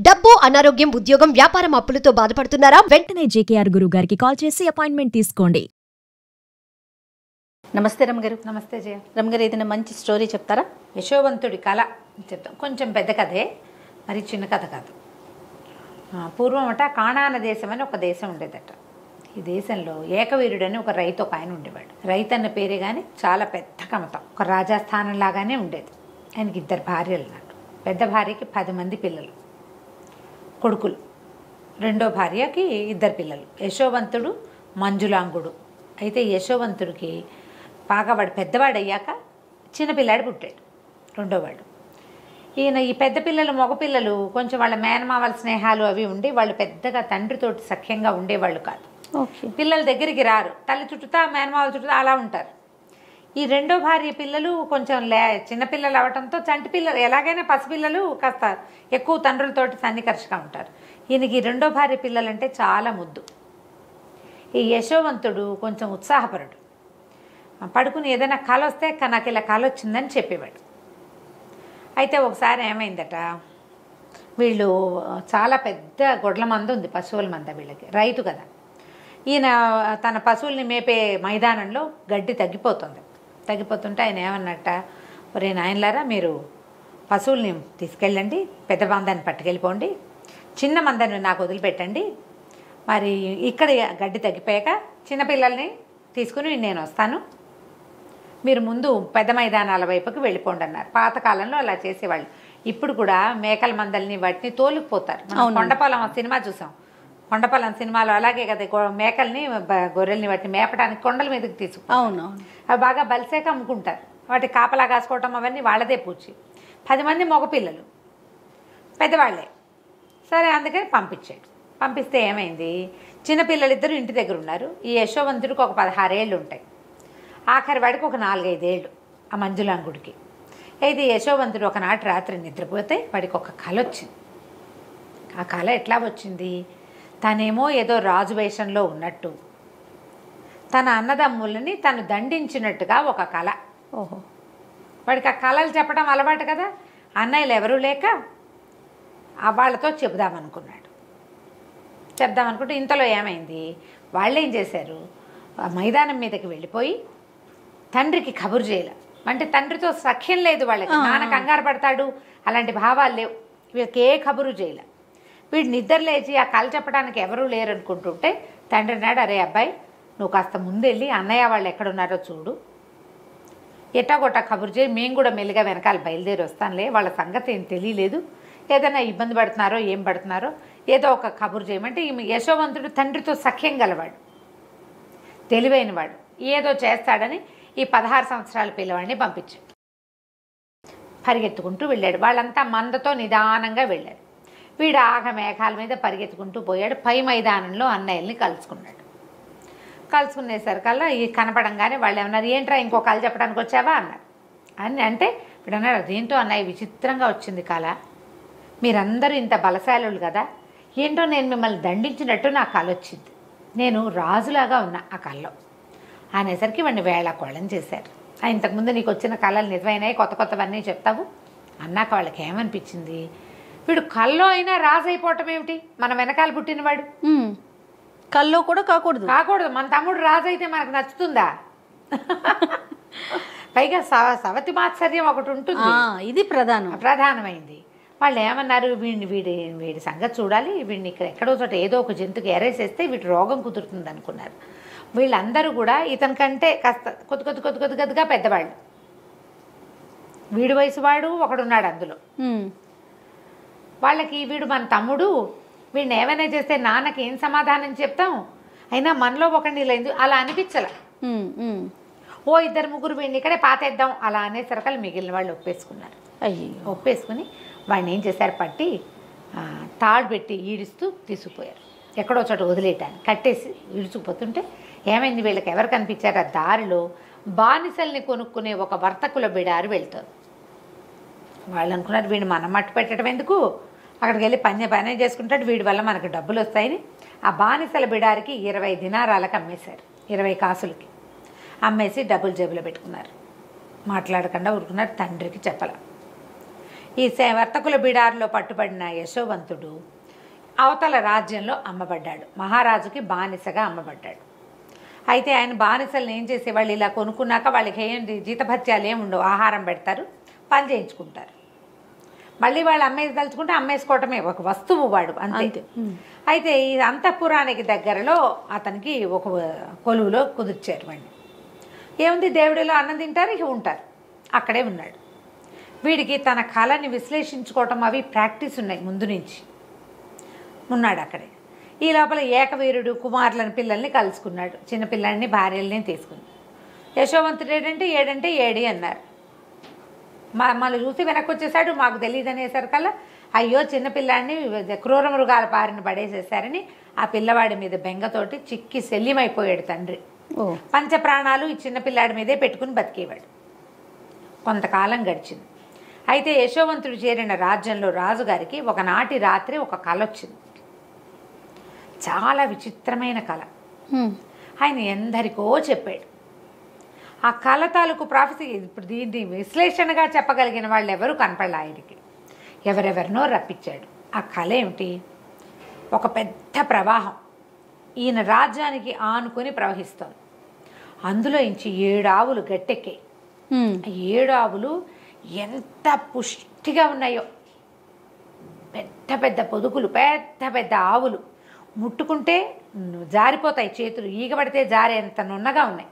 డబ్బు, అనారోగ్యం, ఉద్యోగం, వ్యాపారం అప్పులతో బాధపడుతున్నారా? వెంటనే జేకేఆర్ గురువు గారికి కాల్ చేసి అపాయింట్మెంట్ తీసుకోండి. నమస్తే రమగారు. నమస్తే జయ. రమగారు, ఏదైనా మంచి స్టోరీ చెప్తారా? యశోవంతుడి కళ చెప్తాం. కొంచెం పెద్ద కథే, మరి చిన్న కథ కాదు. పూర్వం కాణాన దేశం అని ఒక దేశం ఉండేదట. ఈ దేశంలో ఏకవీరుడని ఒక రైతు ఒక ఆయన ఉండేవాడు. రైతు అన్న పేరే కానీ చాలా పెద్ద కమతం, ఒక రాజస్థానం లాగానే ఉండేది. ఆయనకి 2 భార్యలు అన్నట్టు. పెద్ద భార్యకి 10 మంది పిల్లలు, కొడుకులు. రెండో భార్యకి 2 పిల్లలు, యశోవంతుడు, మంజులాంగుడు. అయితే యశోవంతుడికి బాగా వాడు పెద్దవాడయ్యాక చిన్నపిల్లాడు పుట్టాడు, రెండోవాడు. ఈయన ఈ పెద్ద పిల్లలు, మగపిల్లలు కొంచెం వాళ్ళ మేనమావల స్నేహాలు అవి ఉండి వాళ్ళు పెద్దగా తండ్రితోటి సఖ్యంగా ఉండేవాళ్ళు కాదు. పిల్లల దగ్గరికి రారు, తల్లి చుట్టూతా మేనమావల చుట్టూతా అలా ఉంటారు. ఈ రెండో భార్య పిల్లలు కొంచెం చిన్నపిల్లలు అవడంతో చంటి పిల్లలు ఎలాగైనా పసిపిల్లలు కాస్త ఎక్కువ తండ్రులతోటి సన్నికర్షగా ఉంటారు. ఈయనకి రెండో భార్య పిల్లలంటే చాలా ముద్దు. ఈ యశోవంతుడు కొంచెం ఉత్సాహపరుడు. పడుకుని ఏదైనా కల వస్తే నాకు ఇలా కల వచ్చిందని చెప్పేవాడు. అయితే ఒకసారి ఏమైందట, వీళ్ళు చాలా పెద్ద గొడ్ల మంద ఉంది, పశువుల మంద. వీళ్ళకి రైతు కదా. ఈయన తన పశువుల్ని మేపే మైదానంలో గడ్డి తగ్గిపోతుంటే ఆయన ఏమన్నట్ట, ఒరే నాయనలారా, మీరు పశువుల్ని తీసుకెళ్ళండి, పెద్ద మందాన్ని పట్టుకెళ్ళిపోండి, చిన్న మందాన్ని నాకు వదిలిపెట్టండి, మరి ఇక్కడ గడ్డి తగ్గిపోయాక చిన్నపిల్లల్ని తీసుకుని నేను వస్తాను, మీరు ముందు పెద్ద మైదానాల వైపుకి వెళ్ళిపోండి అన్నారు. పాతకాలంలో అలా చేసేవాళ్ళు. ఇప్పుడు కూడా మేకల మందల్ని వాటిని తోలుకుపోతారు. కొండపాలెం సినిమా చూసాం. కొండపాలెం సినిమాలో అలాగే కదా, మేకల్ని గొర్రెల్ని వాటిని మేపడానికి కొండల మీదకి తీసుకుంటారు. అవి బాగా బలిసేక అమ్ముకుంటారు. వాటి కాపలా కాసుకోవటం అవన్నీ వాళ్ళదే పూచి. 10 మంది మగపిల్లలు, పెద్దవాళ్ళే. సరే అందుకని పంపించాడు. పంపిస్తే ఏమైంది, చిన్నపిల్లలిద్దరూ ఇంటి దగ్గర ఉన్నారు. ఈ యశోవంతుడికి ఒక 16 ఏళ్ళు ఉంటాయి, ఆఖరి వాడికి ఒక 4-5 ఏళ్ళు, ఆ మంజులాంగుడికి. అయితే యశోవంతుడు ఒకనాటి రాత్రి నిద్రపోతే వాడికి ఒక కల వచ్చింది. ఆ కళ ఎట్లా వచ్చింది, తనేమో ఏదో రాజు వేషంలో ఉన్నట్టు, తన అన్నదమ్ములని తను దండించినట్టుగా ఒక కళ. ఓహో. వాడికి ఆ కళలు చెప్పడం అలవాటు కదా. అన్నయ్యలు ఎవరూ లేక వాళ్ళతో చెప్దామనుకుంటే ఇంతలో ఏమైంది, వాళ్ళు ఏం చేశారు, ఆ మైదానం మీదకి వెళ్ళిపోయి తండ్రికి కబురు చేయాల. అంటే తండ్రితో సఖ్యం లేదు వాళ్ళకి, నాన్న కంగారు పడతాడు, అలాంటి భావాలు లేవు. వీళ్ళకి ఏ కబురు చేయాల. వీడు నిద్ర లేచి ఆ కళ చెప్పడానికి ఎవరూ లేరు అనుకుంటుంటే తండ్రి అన్నాడు, అరే అబ్బాయి, నువ్వు కాస్త ముందెళ్ళి అన్నయ్య వాళ్ళు ఎక్కడున్నారో చూడు, ఎట్టాగొట్టా కబురు చేయి, మేము కూడా మెల్లిగా వెనకాల బయలుదేరి వస్తానులే, వాళ్ళ సంగతి ఏం తెలియలేదు, ఏదైనా ఇబ్బంది పడుతున్నారో ఏం పడుతున్నారో ఏదో ఒక కబురు చేయమంటే. ఈ యశోవంతుడు తండ్రితో సఖ్యం గలవాడు, తెలివైనవాడు, ఏదో చేస్తాడని ఈ 16 సంవత్సరాల పిల్లవాడిని పంపించాడు. పరిగెత్తుకుంటూ వెళ్ళాడు. వాళ్ళంతా మందతో నిదానంగా వెళ్ళారు. వీడు ఆగ మేఘాల మీద పరిగెత్తుకుంటూ పోయాడు. పై మైదానంలో అన్నయ్యల్ని కలుసుకునేసరికల్లా ఈ కనపడంగానే వాళ్ళు ఏమన్నారు, ఏంట్రా ఇంకో కళ చెప్పడానికి వచ్చావా అన్నారు. అంటే వీడు అన్నాడు, అదేంటో అన్నయ్య విచిత్రంగా వచ్చింది కళ, మీరందరూ ఇంత బలశాలులు కదా, ఏంటో నేను మిమ్మల్ని దండించినట్టు నా కళ వచ్చింది, నేను రాజులాగా ఉన్నా ఆ కళలో అనేసరికి వాడిని వేళాకోళం చేశారు. ఇంతకుముందు నీకు వచ్చిన కళలు నిజమైనాయి, కొత్తవన్నీ చెప్తావు అన్నాక వాళ్ళకి ఏమనిపించింది, వీడు కల్లో అయినా రాజు అయిపోవటం ఏమిటి, మన వెనకాల పుట్టినవాడు, కల్లో కూడా కాకూడదు. మన తమ్ముడు రాజు అయితే మనకు నచ్చుతుందా? పైగా సవతి మాత్సర్యం ఒకటి ఉంటుంది, ఇది ప్రధానమైంది. వాళ్ళు ఏమన్నారు, వీడి సంగతి చూడాలి, వీడిని ఎక్కడో చోట ఏదో ఒక జంతువుకి ఎరేసేస్తే వీటి రోగం కుదురుతుంది అనుకున్నారు. వీళ్ళందరూ కూడా ఇతని కంటే కాస్త కొద్దిగా పెద్దవాళ్ళు. వీడి వయసు వాడు ఒకడున్నాడు అందులో. వాళ్ళకి వీడు మన తమ్ముడు, వీడిని ఏమైనా చేస్తే నాన్నకి ఏం సమాధానం చెప్తాం, అయినా మనలో ఒకడిని లేదు అలా అనిపించాల. 2-3 వీడిని ఇక్కడే పాతేద్దాం అలా అనేసరికలు మిగిలిన వాళ్ళు ఒప్పేసుకున్నారు. ఒప్పేసుకుని వాడిని ఏం చేశారు, పట్టి తాడు పెట్టి ఈడుస్తూ తీసుకుపోయారు. ఎక్కడో చోట వదిలేయటాన్ని కట్టేసి ఈడ్చుకుపోతుంటే ఏమైంది, వీళ్ళకి ఎవరు కనిపించారు, ఆ దారిలో బానిసల్ని కొనుక్కునే ఒక వర్తకుల బిడారు వెళ్తారు. వాళ్ళు అనుకున్నారు, వీడిని మనం మట్టు పెట్టడం ఎందుకు, అక్కడికి వెళ్ళి పని చేసుకుంటాడు, వీడి వల్ల మనకు డబ్బులు వస్తాయని ఆ బానిసల బిడారికి 20 దినారాలకు అమ్మేశారు, 20 కాసులకి అమ్మేసి డబ్బులు జేబులో పెట్టుకున్నారు. మాట్లాడకుండా ఊరుకున్నారు, తండ్రికి చెప్పాల. ఈ వర్తకుల బిడారులో పట్టుబడిన యశోవంతుడు అవతల రాజ్యంలో అమ్మబడ్డాడు. మహారాజుకి బానిసగా అమ్మబడ్డాడు. అయితే ఆయన బానిసలను ఏం చేసేవాళ్ళు, ఇలా కొనుక్కున్నాక వాళ్ళకి ఏంటి జీతభత్యాలు ఏమి ఉండవు, ఆహారం పెడతారు, పని చేయించుకుంటారు. మళ్ళీ వాళ్ళు అమ్మేసి తలుచుకుంటే అమ్మేసుకోవటమే, ఒక వస్తువు వాడు అంతే. అయితే ఈ అంతఃపురానికి దగ్గరలో అతనికి ఒక కొలువులో కుదిర్చారు వాడిని. ఏముంది, దేవుడిలో అన్నం తింటారు, ఇక ఉంటారు, అక్కడే ఉన్నాడు. వీడికి తన కళని విశ్లేషించుకోవటం అవి ప్రాక్టీస్ ఉన్నాయి, ముందు నుంచి ఉన్నాడు అక్కడే. ఈ లోపల ఏకవీరుడు కుమారులను పిల్లల్ని కలుసుకున్నాడు, చిన్నపిల్లల్ని భార్యల్ని తీసుకుని. యశోవంతుడు ఏడంటే ఏడి అన్నారు. మమ్మల్ని చూసి వెనక్కి వచ్చేసాడు, మాకు తెలియదు అనేసరికల్లా అయ్యో చిన్నపిల్లాడిని క్రూర మృగాల పారిన పడేసేసారని ఆ పిల్లవాడి మీద బెంగతోటి చిక్కి శల్యమైపోయాడు తండ్రి. పంచప్రాణాలు ఈ చిన్నపిల్లాడి మీదే పెట్టుకుని బతికేవాడు. కొంతకాలం గడిచింది. అయితే యశోవంతుడు చేరిన రాజ్యంలో రాజుగారికి ఒకనాటి రాత్రి ఒక కల వచ్చింది. చాలా విచిత్రమైన కళ. ఆయన ఎందరికో చెప్పాడు. ఆ కళ తాలూకు ప్రాఫెసీ ఇప్పుడు దీన్ని విశ్లేషణగా చెప్పగలిగిన వాళ్ళు ఎవరు కనపడలే ఆయనకి. ఎవరెవరినో రప్పించాడు. ఆ కళ ఏమిటి, ఒక పెద్ద ప్రవాహం ఈయన రాజ్యానికి ఆనుకొని ప్రవహిస్తోంది. అందులో ఇంచి 7 ఆవులు గట్టెక్కాయి. 7 ఆవులు ఎంత పుష్టిగా ఉన్నాయో, పెద్ద పెద్ద పొదుకులు, పెద్ద పెద్ద ఆవులు, ముట్టుకుంటే జారిపోతాయి చేతులు, ఈగబడితే జారేంత నున్నగా ఉన్నాయి.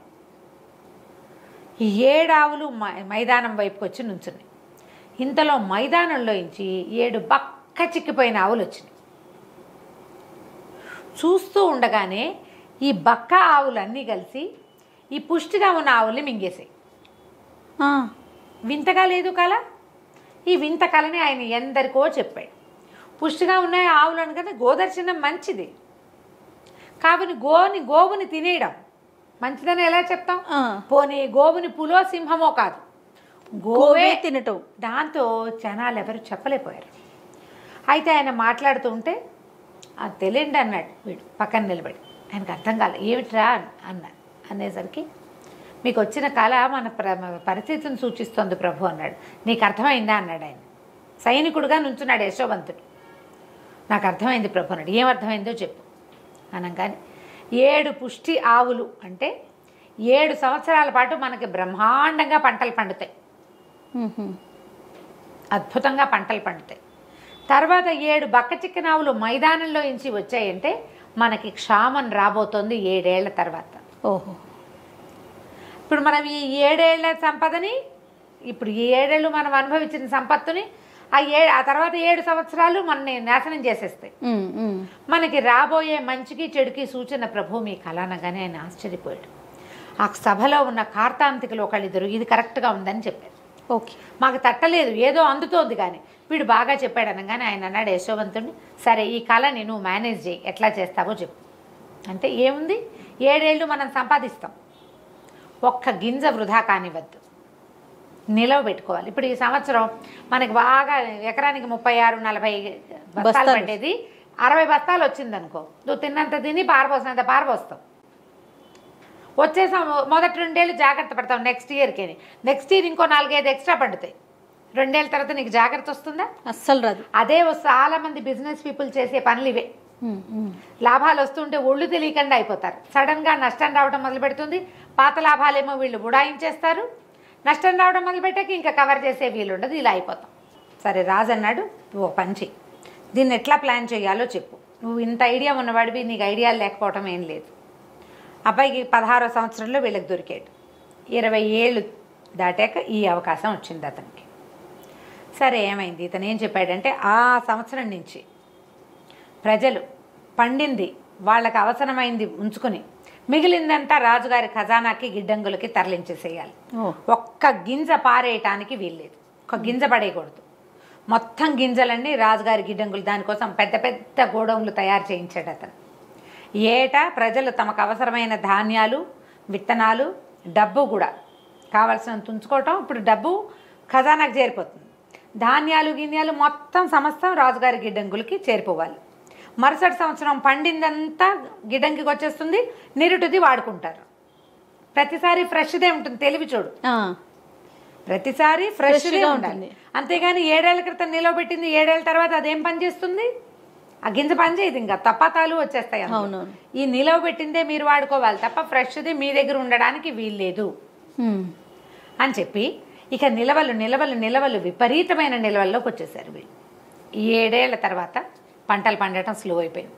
ఈ 7 ఆవులు మైదానం వైపుకి వచ్చి నుంచున్నాయి. ఇంతలో మైదానంలో ఇంచి 7 బక్క చిక్కిపోయిన ఆవులు వచ్చినాయి. చూస్తూ ఉండగానే ఈ బక్క ఆవులన్నీ కలిసి ఈ పుష్టిగా ఉన్న ఆవుల్ని మింగేసాయి. వింతగా లేదు కళ. ఈ వింత కళని ఆయన ఎందరికో చెప్పాడు. పుష్టిగా ఉన్నాయి ఆవులను కదా, గోదర్శనం మంచిది, కాబట్టి గోవుని తినేయడం మంచిదని ఎలా చెప్తాం? పోనీ గోవుని పులో సింహమో కాదు, గోవే తినటం. దాంతో జనాలు ఎవరు చెప్పలేకపోయారు. అయితే ఆయన మాట్లాడుతూ ఉంటే అది తెలియండి అన్నాడు వీడు పక్కన నిలబడి. ఆయనకు అర్థం కాలే, ఏమిట్రా అన్నాడు. అనేసరికి మీకు వచ్చిన కళ మన పరిస్థితిని సూచిస్తోంది ప్రభు అన్నాడు. నీకు అర్థమైందా అన్నాడు ఆయన. సైనికుడుగా నుంచున్నాడు యశోవంతుడు. నాకు అర్థమైంది ప్రభు అన్నాడు. ఏమర్థమైందో చెప్పు అనగానే 7 పుష్టి ఆవులు అంటే 7 సంవత్సరాల పాటు మనకి బ్రహ్మాండంగా పంటలు పండుతాయి, అద్భుతంగా పంటలు పండుతాయి. తర్వాత 7 బక్క చిక్కిన ఆవులు మైదానంలో నుంచి వచ్చాయంటే మనకి క్షామం రాబోతోంది 7 ఏళ్ల తర్వాత. ఓహో, ఇప్పుడు మనం ఈ 7 ఏళ్ల సంపదని, ఇప్పుడు ఈ 7 ఏళ్ళు మనం అనుభవించిన సంపత్తుని ఆ తర్వాత 7 సంవత్సరాలు మనని నాశనం చేసేస్తాయి. మనకి రాబోయే మంచికి చెడుకి సూచన ప్రభు మీ కళ అనగానే ఆయన ఆశ్చర్యపోయాడు. ఆ సభలో ఉన్న కార్తాంతికులు ఒకళ్ళిద్దరు ఇది కరెక్ట్గా ఉందని చెప్పారు. ఓకే, మాకు తట్టలేదు, ఏదో అందుతోంది కానీ వీడు బాగా చెప్పాడు అనగానే ఆయన అన్నాడు యశోవంతుడిని, సరే ఈ కళని నువ్వు మేనేజ్ చేయి, ఎట్లా చేస్తావో చెప్పు. అంటే ఏముంది, 7 ఏళ్ళు మనం సంపాదిస్తాం, ఒక్క గింజ వృధా కానివ్వద్దు, నిలవ పెట్టుకోవాలి. ఇప్పుడు ఈ సంవత్సరం మనకి బాగా ఎకరానికి 36-40 బస్తాలు పట్టేది 60 బస్తాలు వచ్చిందనుకో, నువ్వు తిన్నంత తిని పారబోసినంత పారబోస్తావు. వచ్చే మొదటి 2 ఏళ్ళు జాగ్రత్త పడతావు, నెక్స్ట్ ఇయర్ ఇంకో 4-5 ఎక్స్ట్రా పండుతాయి. 2 ఏళ్ళ తర్వాత నీకు జాగ్రత్త వస్తుందా? అస్సలు రాదు. అదే చాలా మంది బిజినెస్ పీపుల్ చేసే పనులు ఇవే. లాభాలు వస్తుంటే ఒళ్ళు తెలియకుండా అయిపోతారు, సడన్గా నష్టం రావడం మొదలు పెడుతుంది. పాత లాభాలేమో వీళ్ళు ఉడాయించేస్తారు, నష్టం రావడం మొదలుపెట్టాక ఇంకా కవర్ చేసే వీలు ఉండదు, ఇలా అయిపోతాం. సరే రాజు అన్నాడు, ఓ పని చెయ్యి, దీన్ని ఎట్లా ప్లాన్ చేయాలో చెప్పు. నువ్వు ఇంత ఐడియా ఉన్నవాడివి, నీకు ఐడియాలు లేకపోవటం ఏం లేదు. అబ్బాయికి 16వ సంవత్సరంలో వీళ్ళకి దొరికాడు. 20 ఏళ్ళు దాటాక ఈ అవకాశం వచ్చింది అతనికి. సరే ఏమైంది, ఇతను ఏం చెప్పాడంటే ఆ సంవత్సరం నుంచి ప్రజలు పండింది వాళ్ళకి అవసరమైంది ఉంచుకుని మిగిలిందంతా రాజుగారి ఖజానాకి గిడ్డంగులకి తరలించేసేయాలి. ఒక్క గింజ పారేయటానికి వీల్లేదు, ఒక గింజ పడేయకూడదు. మొత్తం గింజలన్నీ రాజుగారి గిడ్డంగులు, దానికోసం పెద్ద పెద్ద గోడౌన్లు తయారు చేయించాడు అతను. ఏటా ప్రజలు తమకు అవసరమైన ధాన్యాలు, విత్తనాలు, డబ్బు కూడా కావాల్సినంత ఉంచుకోవటం. ఇప్పుడు డబ్బు ఖజానాకు చేరిపోతుంది, ధాన్యాలు గిన్యాలు మొత్తం సమస్తం రాజుగారి గిడ్డంగులకి చేరిపోవాలి. మరుసటి సంవత్సరం పండిందంతా గిడ్డంగికి వచ్చేస్తుంది, నిరుటిది వాడుకుంటారు. ప్రతిసారి ఫ్రెష్దే ఉంటుంది, తెలివి చూడు. ప్రతిసారి ఫ్రెష్గా Freshగా ఉండాలి. ఉంటుంది. అంతేగాని 7 ఏళ్ల క్రితం నిలవబెట్టింది 7 ఏళ్ల తర్వాత అదేం పని చేస్తుంది? ఆ గింజ పని చేయదు, ఇంకా తప్పతాలు వచ్చేస్తాయి అందులో. అవునవును. ఈ నిలవబెట్టిందే మీరు వాడుకోవాలి తప్ప ఫ్రెష్ది మీ దగ్గర ఉండడానికి వీల్లేదు అని చెప్పి ఇక నిలవలు విపరీతమైన నిలవల్లోకి వచ్చేసారు వీళ్ళు. ఈ 7 ఏళ్ల తర్వాత పంటలు పండటం స్లో అయిపోయింది.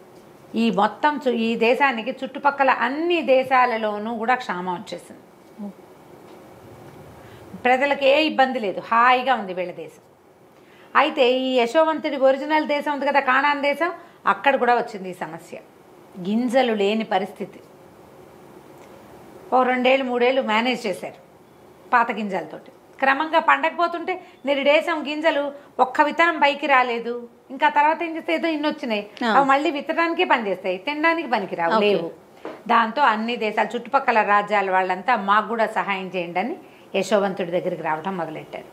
ఈ మొత్తం ఈ దేశానికి చుట్టుపక్కల అన్ని దేశాలలోనూ కూడా క్షామం వచ్చేసింది. ప్రజలకు ఏ ఇబ్బంది లేదు, హాయిగా ఉంది వీళ్ళ దేశం. అయితే ఈ యశోవంతుడి ఒరిజినల్ దేశం ఉంది కదా, కానాన్ దేశం, అక్కడ కూడా వచ్చింది ఈ సమస్య. గింజలు లేని పరిస్థితి. ఓ 2 ఏళ్ళు 3 ఏళ్ళు మేనేజ్ చేశారు పాత గింజలతోటి. క్రమంగా పండకపోతుంటే నిరుడేశం గింజలు ఒక్క విత్తనం పైకి రాలేదు. ఇంకా తర్వాత ఏం చేస్తే ఏదో ఇన్ని వచ్చినాయి, అవి మళ్ళీ విత్తనానికే పనిచేస్తాయి, తినడానికి పనికిరావు, లేవు. దాంతో అన్ని దేశాలు చుట్టుపక్కల రాజ్యాల వాళ్ళంతా మాకు కూడా సహాయం చేయండి అని యశోవంతుడి దగ్గరికి రావడం మొదలెట్టారు.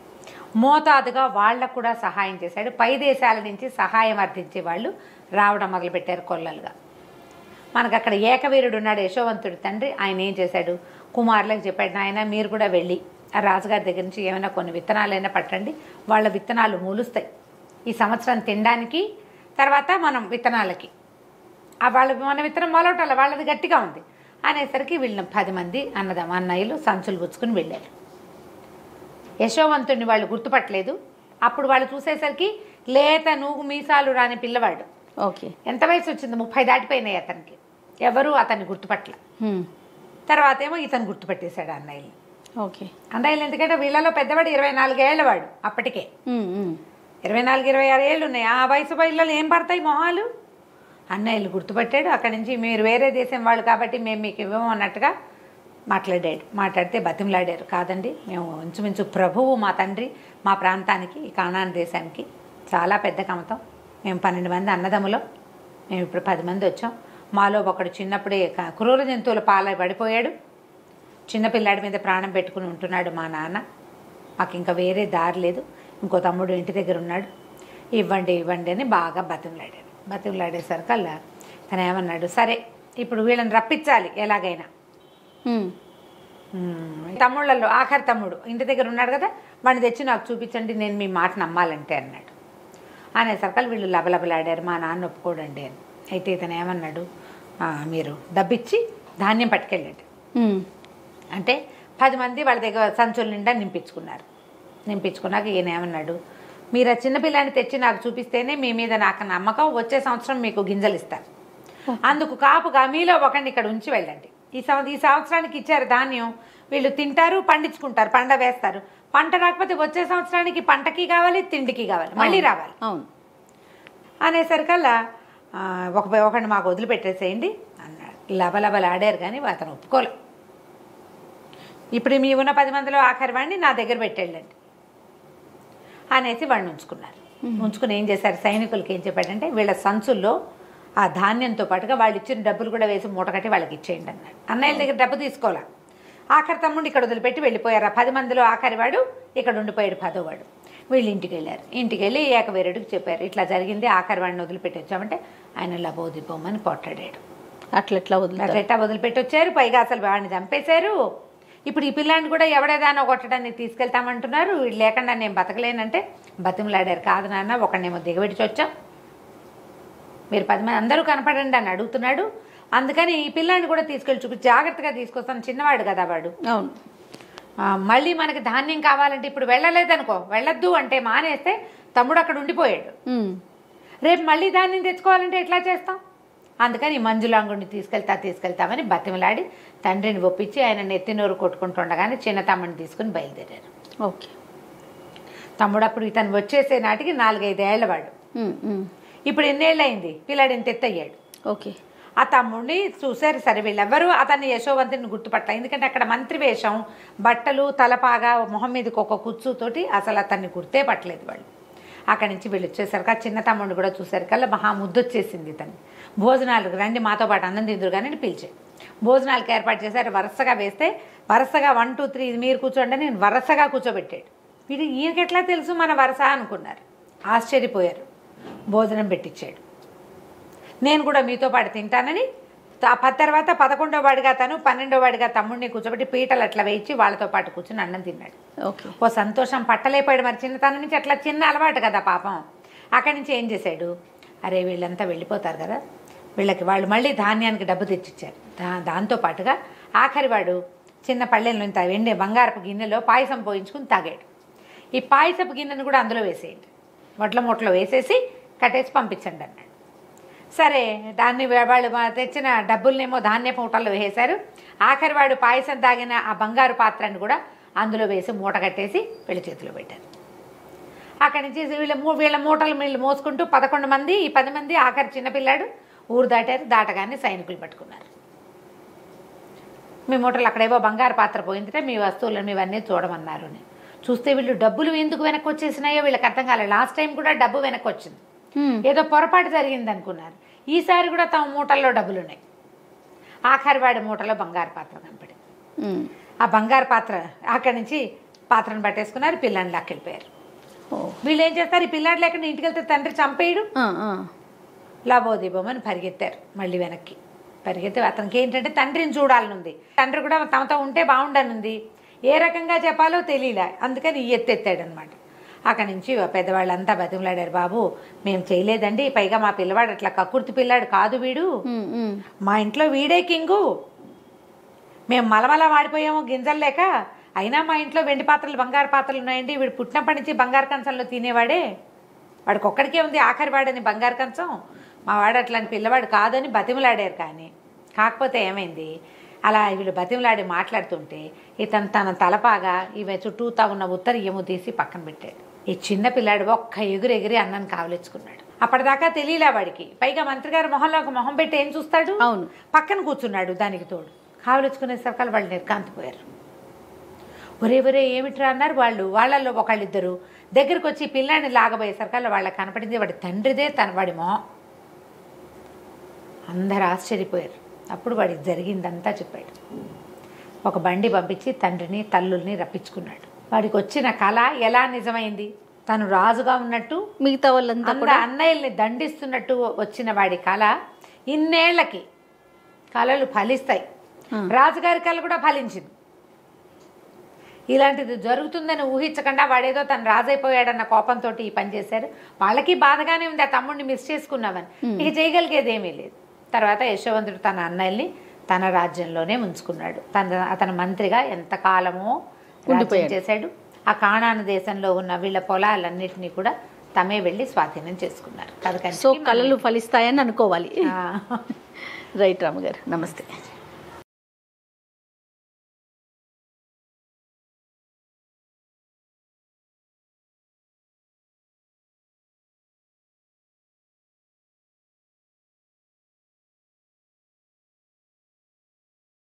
మోతాదుగా వాళ్ళకు కూడా సహాయం చేశాడు. పై దేశాల నుంచి సహాయం అర్థించే వాళ్ళు రావడం మొదలుపెట్టారు కొల్లలుగా. మనకు అక్కడ ఏకవీరుడు ఉన్నాడు, యశోవంతుడి తండ్రి. ఆయన ఏం చేశాడు, కుమారులకు చెప్పాడు, నాయన మీరు కూడా వెళ్ళి ఆ రాజుగారి దగ్గర నుంచి ఏమైనా కొన్ని విత్తనాలైనా పట్టండి, వాళ్ళ విత్తనాలు మూలుస్తాయి ఈ సంవత్సరం తినడానికి, తర్వాత మనం విత్తనాలకి మన విత్తనం మొలవటాల వాళ్ళది గట్టిగా ఉంది అనేసరికి వీళ్ళని 10 మంది అన్నయ్యలు సంచులు గుచ్చుకుని వెళ్ళారు. యశోవంతుడిని వాళ్ళు గుర్తుపట్టలేదు. అప్పుడు వాళ్ళు చూసేసరికి లేత నూగు మీసాలు రాని పిల్లవాడు. ఓకే. ఎంత వయసు వచ్చింది? 30 దాటిపోయినాయి అతనికి. ఎవరు అతన్ని గుర్తుపట్టల. తర్వాత ఏమో ఇతను గుర్తుపెట్టేశాడు అన్నయ్యలు. ఓకే. అన్నయ్యలు ఎందుకంటే వీళ్ళలో పెద్దవాడు 24 ఏళ్ళ వాడు అప్పటికే. 24-26 ఏళ్ళు ఉన్నాయి. ఆ వయసు పిల్లలు ఏం పడతాయి మొహాలు? అన్నయ్యలు గుర్తుపట్టాడు. అక్కడి నుంచి మీరు వేరే దేశం వాళ్ళు కాబట్టి మేము మీకు ఇవ్వము అన్నట్టుగా మాట్లాడితే బతిమలాడారు. కాదండి, మేము ఇంచుమించు ప్రభువు మా తండ్రి మా ప్రాంతానికి, ఈ కానాన్ దేశానికి చాలా పెద్ద కమతం. మేము 12 మంది అన్నదమ్ములం, మేము ఇప్పుడు 10 మంది వచ్చాం. మాలో ఒకడు చిన్నప్పుడే క్రూర జంతువుల పాల పడిపోయాడు. చిన్నపిల్లాడి మీద ప్రాణం పెట్టుకుని ఉంటున్నాడు మా నాన్న. మాకు ఇంకా వేరే దారి లేదు. ఇంకో తమ్ముడు ఇంటి దగ్గర ఉన్నాడు, ఇవ్వండి అని బాగా బతిమలాడేసరికల్లా తను ఏమన్నాడు, సరే ఇప్పుడు వీళ్ళని రప్పించాలి ఎలాగైనా. తమ్ముళ్ళల్లో ఆఖరి తమ్ముడు ఇంటి దగ్గర ఉన్నాడు కదా, వాడిని తెచ్చి నాకు చూపించండి, నేను మీ మాట నమ్మాలంటే అన్నాడు. అనేసరికల్ వీళ్ళు లబలబలాడారు, మా నాన్న ఒప్పుకోడండి అని. అయితే ఇతను ఏమన్నాడు, మీరు డబ్బిచ్చి ధాన్యం పట్టుకెళ్ళండి అంటే 10 మంది వాళ్ళ దగ్గర సంచుల నిండా నింపించుకున్నాక ఈయన ఏమన్నాడు, మీరు ఆ చిన్నపిల్లాన్ని తెచ్చి నాకు చూపిస్తేనే మీ మీద నాకు నమ్మకం, వచ్చే సంవత్సరం మీకు గింజలు ఇస్తారు, అందుకు కాపుగా మీలో ఒకరిని ఇక్కడ ఉంచి వెళ్ళండి. ఈ సంవత్సరానికి ఇచ్చారు ధాన్యం, వీళ్ళు తింటారు, పండించుకుంటారు, పంట వేస్తారు. పంట రాకపోతే వచ్చే సంవత్సరానికి పంటకి కావాలి, తిండికి కావాలి, మళ్ళీ రావాలి. అవును అనేసరికల్లా ఒకరిని మాకు వదిలిపెట్టేసేయండి అన్నాడు. లబలబలాడారు కానీ అతను ఒప్పుకోలే. ఇప్పుడు మీ ఉన్న 10 మందిలో ఆఖరి వాడిని నా దగ్గర పెట్టేళ్ళండి అనేసి వాడిని ఉంచుకుని ఏం చేశారు, సైనికులకి ఏం చెప్పాడంటే వీళ్ళ సంచుల్లో ఆ ధాన్యంతో పాటుగా వాళ్ళు ఇచ్చిన డబ్బులు కూడా వేసి మూట కట్టి వాళ్ళకి ఇచ్చేయండి అన్నాడు. అన్నయ్యల దగ్గర డబ్బు తీసుకోవాలా. ఆఖరి తమ్ముడు ఇక్కడ వదిలిపెట్టి వెళ్ళిపోయారు. ఆ 10 మందిలో ఆఖరి వాడు ఇక్కడ ఉండిపోయాడు, 10వ వాడు. వీళ్ళు ఇంటికి వెళ్ళారు. ఇంటికి వెళ్ళి ఏకవీరుడికి చెప్పారు, ఇట్లా జరిగింది, ఆఖరి వాడిని వదిలిపెట్టి వచ్చామంటే ఆయన లబోదిపోమని కొట్టాడాడు. అట్లా వదిలిపెట్టి వచ్చారు, పైగా అసలు వాడిని చంపేశారు. ఇప్పుడు ఈ పిల్లాన్ని కూడా ఎవడేదానో కొట్టడానికి తీసుకెళ్తామంటున్నారు. వీళ్ళు లేకుండా నేను బతకలేనంటే బతిమలాడారు. కాదు నాన్న, ఒకడినేమో దిగబెట్టి వచ్చాం, మీరు 10 మంది అందరూ కనపడండి అని అడుగుతున్నాడు. అందుకని ఈ పిల్లాన్ని కూడా తీసుకెళ్ళి చూపించి జాగ్రత్తగా తీసుకొస్తాను, చిన్నవాడు కదా వాడు. అవును. మళ్ళీ మనకి ధాన్యం కావాలంటే ఇప్పుడు వెళ్ళలేదనుకో, వెళ్ళొద్దు అంటే మానేస్తే తమ్ముడు అక్కడ ఉండిపోయాడు, రేపు మళ్ళీ ధాన్యం తెచ్చుకోవాలంటే ఎట్లా చేస్తాం? అందుకని మంజులాంగుడిని తీసుకెళ్తామని బతిమలాడి తండ్రిని ఒప్పించి ఆయన నెత్తినోరు కొట్టుకుంటుండగానే చిన్న తమ్ముడిని తీసుకుని బయలుదేరారు. ఓకే. తమ్ముడు అప్పుడు ఇతను వచ్చేసే నాటికి 4-5 ఏళ్ల వాడు. ఇప్పుడు ఎన్నేళ్ళు అయింది, పిల్లాడు ఇంత ఎత్తయ్యాడు. ఓకే. ఆ తమ్ముడిని చూశారు. సరే వీళ్ళెవ్వరూ అతన్ని యశోవంతుని గుర్తుపట్ల, ఎందుకంటే అక్కడ మంత్రి వేషం, బట్టలు, తలపాగా, మొహం మీదకి ఒక కుచ్చుతోటి అసలు అతన్ని గుర్తే పట్టలేదు వాళ్ళు. అక్కడి నుంచి వీళ్ళు వచ్చేసరికి ఆ చిన్న తమ్ముడిని కూడా చూసరికల్లా మహా ముద్దొచ్చేసింది ఇతన్ని. భోజనాలకు రండి, మాతో పాటు అన్నం తిందురు కానీ పిలిచాడు. భోజనాలకు ఏర్పాటు చేశారు. వరుసగా వేస్తే వరుసగా 1, 2, 3 మీరు కూర్చోండి నేను వరుసగా కూర్చోబెట్టాడు. వీడు ఈయనకెట్లా తెలుసు మన వరుస అనుకున్నారు, ఆశ్చర్యపోయారు. భోజనం పెట్టించాడు. నేను కూడా మీతో పాటు తింటానని తర్వాత 11వ వాడిగా తను 12వ వాడిగా తమ్ముడిని కూర్చోబెట్టి పీటలు అట్లా వేయించి వాళ్ళతో పాటు కూర్చుని అన్నం తిన్నాడు. ఓకే. ఓ సంతోషం పట్టలేపాడు. మరి చిన్నతనం నుంచి అట్లా చిన్న అలవాటు కదా పాపం. అక్కడి నుంచి ఏం చేశాడు, అరే వీళ్ళంతా వెళ్ళిపోతారు కదా, వీళ్ళకి వాళ్ళు మళ్ళీ ధాన్యానికి డబ్బు తెచ్చిచ్చారు. దాంతోపాటుగా ఆఖరి వాడు చిన్న పళ్ళెంలో ఇంత వెండి బంగారపు గిన్నెలో పాయసం పోయించుకుని తాగాడు. ఈ పాయసపు గిన్నెను కూడా అందులో వేసేయండి, వడ్ల మూటలో వేసేసి కట్టేసి పంపించండి అన్నాడు. సరే దాన్ని వాళ్ళు తెచ్చిన డబ్బులనేమో ధాన్యపు మూటల్లో వేసేశారు. ఆఖరి వాడు పాయసం తాగిన ఆ బంగారు పాత్రను కూడా అందులో వేసి మూట కట్టేసి వీళ్ళ చేతిలో పెట్టారు. అక్కడి నుంచి వీళ్ళ మూటలు వీళ్ళు మోసుకుంటూ 11 మంది, ఈ 10 మంది ఆఖరి చిన్నపిల్లాడు ఊరు దాటారు. దాటగానే సైనికులు పట్టుకున్నారు. మీ మూటలు అక్కడేవో బంగారు పాత్ర పోయిందిటే మీ వస్తువులను ఇవన్నీ చూడమన్నారు అని. చూస్తే వీళ్ళు డబ్బులు ఎందుకు వెనక్కి వచ్చేసినాయో వీళ్ళకి అర్థం కాలేదు. లాస్ట్ టైం కూడా డబ్బు వెనక్కి వచ్చింది, ఏదో పొరపాటు జరిగింది అనుకున్నారు. ఈసారి కూడా తమ మూటల్లో డబ్బులు ఉన్నాయి. ఆఖరి వాడి మూటలో బంగారు పాత్ర కనపడింది. ఆ బంగారు పాత్ర అక్కడి నుంచి పాత్రను పట్టేసుకున్నారు. పిల్లాన్ని లాక్కెళ్ళిపోయారు. వీళ్ళు ఏం చేస్తారు, ఈ పిల్లాడు లేకుండా ఇంటికి వెళ్తే తండ్రి చంపేయడు. లాభోదీపమని పరిగెత్తారు. మళ్ళీ వెనక్కి పరిగెత్తి అతనికి ఏంటంటే తండ్రిని చూడాలనుంది. తండ్రి కూడా తమతో ఉంటే బాగుండనుంది. ఏ రకంగా చెప్పాలో తెలియలే, అందుకని ఎత్తెత్తాడనమాట. అక్కడి నుంచి పెద్దవాళ్ళంతా బతిమలాడారు, బాబు మేము చేయలేదండి, పైగా మా పిల్లవాడు అట్లా కక్కుర్తి పిల్లాడు కాదు, వీడు మా ఇంట్లో వీడే కింగు, మేము మలమల వాడిపోయాము గింజలు లేక, అయినా మా ఇంట్లో వెండి పాత్రలు బంగారు పాత్రలు ఉన్నాయండి, వీడు పుట్టినప్పటి నుంచి బంగారు కంచంలో తినేవాడే, వాడికి ఒక్కడికే ఉంది ఆఖరి వాడని బంగారు కంచం, మా వాడు అట్లాంటి పిల్లవాడు కాదని బతిమలాడారు. కానీ కాకపోతే ఏమైంది, అలా వీళ్ళు బతిమలాడి మాట్లాడుతుంటే ఇతను తన తలపాగా ఇవి చుట్టూతా ఉన్న ఉత్తరీయము తీసి పక్కన పెట్టాడు. ఈ చిన్న పిల్లాడు ఒక్క ఎగిరి అన్నాన్ని కావలించుకున్నాడు. అప్పటిదాకా తెలియలే వాడికి. పైగా మంత్రి గారు మొహంలో ఒక మొహం పెట్టి ఏం చూస్తాడు, అవును పక్కన కూర్చున్నాడు. దానికి తోడు కావలించుకునేసరికి వాళ్ళు నిర్కాంతిపోయారు. ఒరే ఏమిట్రా అన్నారు వాళ్ళు. వాళ్ళల్లో ఒకళ్ళిద్దరు దగ్గరికి వచ్చి పిల్లాడిని లాగబోయేసరికల్లా వాళ్ళకి కనపడింది వాడి తండ్రిదే, వాడి మొహం. అందరు ఆశ్చర్యపోయారు. అప్పుడు వాడికి జరిగిందంతా చెప్పాడు. ఒక బండి పంపించి తండ్రిని తల్లుల్ని రప్పించుకున్నాడు. వాడికి వచ్చిన కళ ఎలా నిజమైంది, తను రాజుగా ఉన్నట్టు మిగతా వాళ్ళంతా కూడా అన్నయ్యల్ని దండిస్తున్నట్టు వచ్చిన వాడి కళ ఇన్నేళ్లకి కళలు ఫలిస్తాయి. రాజుగారి కళ కూడా ఫలించింది. ఇలాంటిది జరుగుతుందని ఊహించకుండా వాడేదో తను రాజైపోయాడన్న కోపంతో ఈ పని చేశారు. వాళ్ళకి బాధగానే ఉంది, ఆ తమ్ముడిని మిస్ చేసుకున్నామని. ఇక చేయగలిగేది ఏమీ లేదు. తర్వాత యశోవంతుడు తన అన్నయ్యల్ని తన రాజ్యంలోనే ఉంచుకున్నాడు. అతను మంత్రిగా ఎంతకాలమో రాజ్యం చేశాడు. ఆ కానాను దేశంలో ఉన్న వీళ్ళ పొలాలన్నిటినీ కూడా తమే వెళ్ళి స్వాధీనం చేసుకున్నారు. సో కళలు ఫలిస్తాయని అనుకోవాలి. రైట్ రాము గారు, నమస్తే.